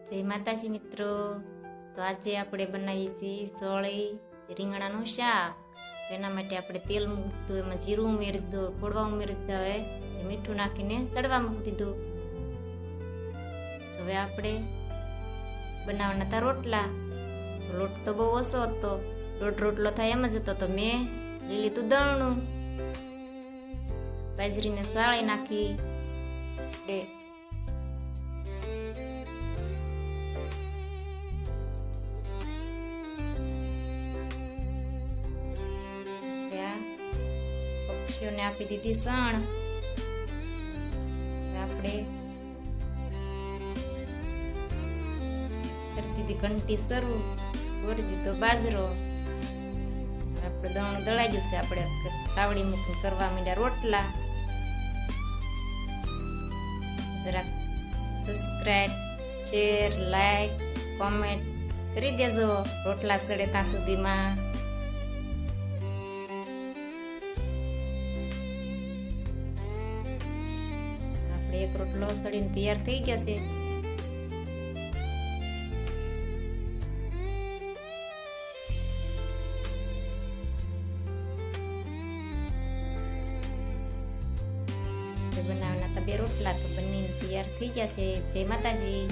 જય માતાજી મિત્રો, તો આજે આપણે બનાવીએ છીએ સોળી રીંગણાનું શાક. તેના માટે આપણે તેલ મૂકી દીધું, એમાં જીરું ઉમેરી દીધું, ખોડવા ઉમેરી દીધા, હવે મીઠું નાખીને સડવા મૂકી દીધું. હવે આપણે બનાવવાના હતા રોટલા. તો લોટ તો બહુ ઓછો હતો, દોઢ રોટલો થાય એમ જ હતો. તો મેં લઈ લીધું દળનું, બાજરીને સાળી નાખી. પક્ષીઓને આપી દીધી સણ. આપણે કરી દીધી ઘંટી શરૂ, ભરી દીધો બાજરો. આપણે દળનું દળાઈ ગયું છે. આપણે તાવડી મૂકીને કરવા માંડ્યા રોટલા. જરાક સબસ્ક્રાઈબ, શેર, લાઈક, કોમેન્ટ કરી દેજો રોટલા સડે ત્યાં સુધીમાં. આપણે એક રોટલો સડીને તૈયાર થઈ ગયા છે. બનાવવાના હતા બે રોટલા, તો બંને તૈયાર થઈ ગયા છે. જય માતાજી.